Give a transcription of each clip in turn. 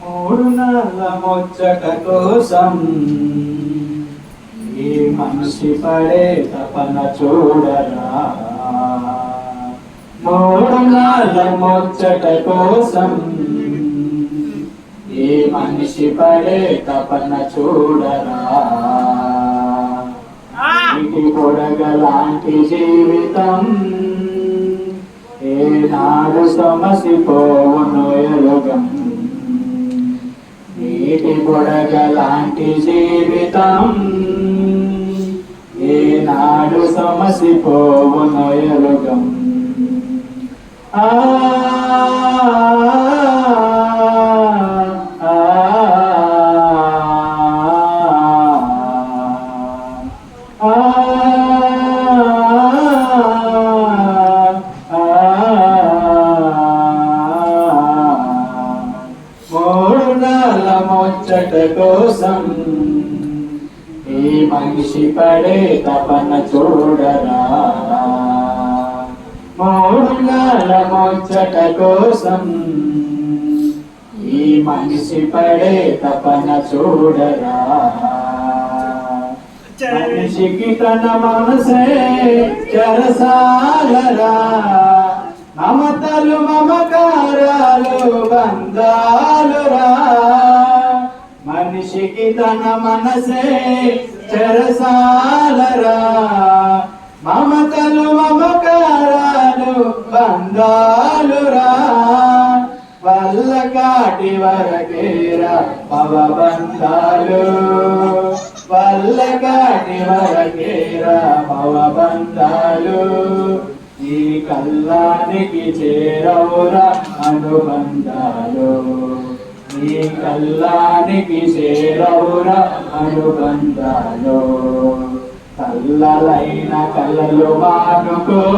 మూడు నాళ్ళ ముచ్చట కోసం ఈ మనిషి పడే తపన చూడరా. మూడు నాళ్ళ ముచ్చట కోసం ఈ మనిషి పడే తపన చూడరా. ఇంటి పొడగలాంటి జీవితం ఏనాడు సమసిపోవును ఎరుగం. నీటి పొడగలాంటి జీవితం ఏనాడు సమసిపోవును ఎరుగం. ఆ ముచ్చట కోసం ఈ మనిషి పడే తపన చూడరా. మూడు నాళ్ళ ముచ్చట కోసం ఈ మనిషి పడే తపన చూడరా. మనిషికి తన మనసే చెరసాలరా. మమతలు మమకారాలు బంధాలురా. మనిషికి తన మనసే చెరసాలరా. మమతలు మమకారాలు బంధాలురా. వల్ల కాటి వరకేరా భవబంధాలు. వల్ల కాటి వరకేరా భవబంధాలు. ఈ కల్లానికి చేరవురా అనుబంధాలు. ఈ కల్లానికి చేరవురా అనుబంధాలు. కల్లలైన కలలు మానుకో.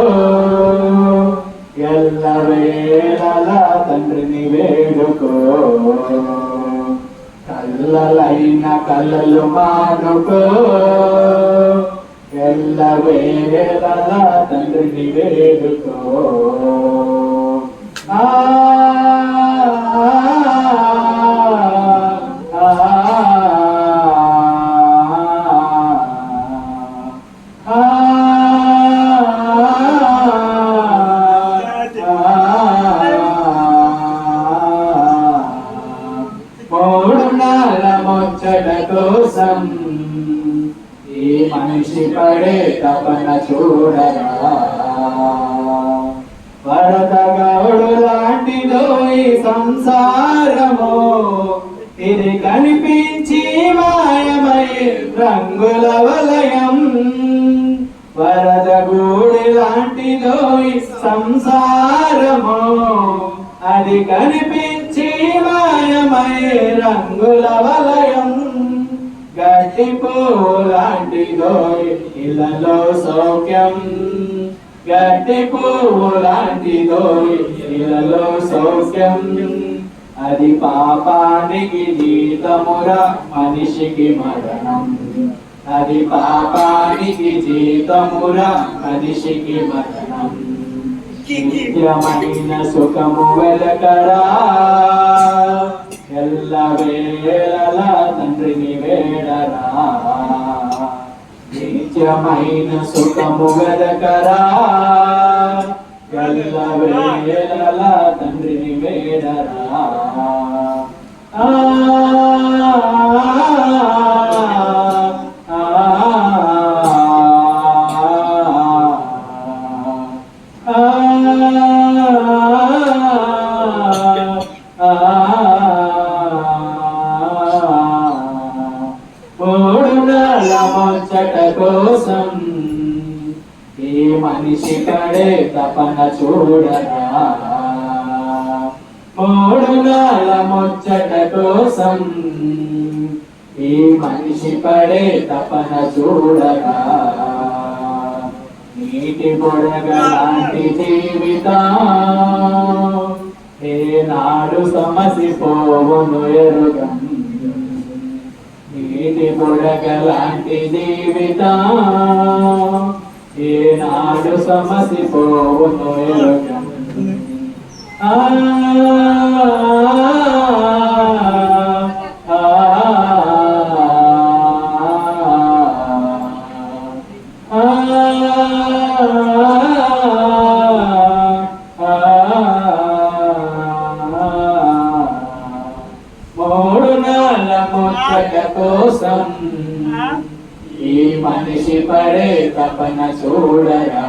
ఎల్లవేళలా తండ్రిని వేడుకో. కల్లలైన కలలు మానుకో. ఎల్లవేళలా తండ్రిని వేడుకో. మూడు నాళ్ళ ముచ్చట కోసం ఈ మనిషి పడే తపన చూడరా. వరదగౌడు లాంటిదో ఈ సంసారము. ఇది కనిపించి మాయమై రంగుల వలయం. వరదగూడి లాంటిదో ఈ సంసారము. అది కనిపించి మాయమై రంగుల వలయం. గడ్డి పూలాంటిదో ఇళ్ళలో సౌఖ్యం. గడ్డి పూలాంటిదో ఇళ్ళలో సౌఖ్యం. అది పాపానికి జీతమురా మనిషికి మరణం. అది పాపానికి జీతమురా మనిషికి మరణం. నిత్యమైన సుఖము వెలకరా. ఎల్లవేళలా తండ్రిని వేడరా. నిత్యమైన సుఖము వెలకరా. ఎల్లవేళలా తండ్రిని వేడరా. మూడు నాళ్ళ ముచ్చట కోసం ఈ మనిషి పడే తపన చూడరా. మూడు నాళ్ళ ముచ్చట కోసం ఈ మనిషి పడే తపన చూడరా. నీటి బుడగలాంటి జీవితం ఏనాడు సమసిపోవును ఎరుగం. నీటి బుడగలాంటి జీవితం ఏనాడు సమసిపోవును ఎరుగం. ముచ్చట కోసం ఈ మనిషి పడే తపన చూడరా.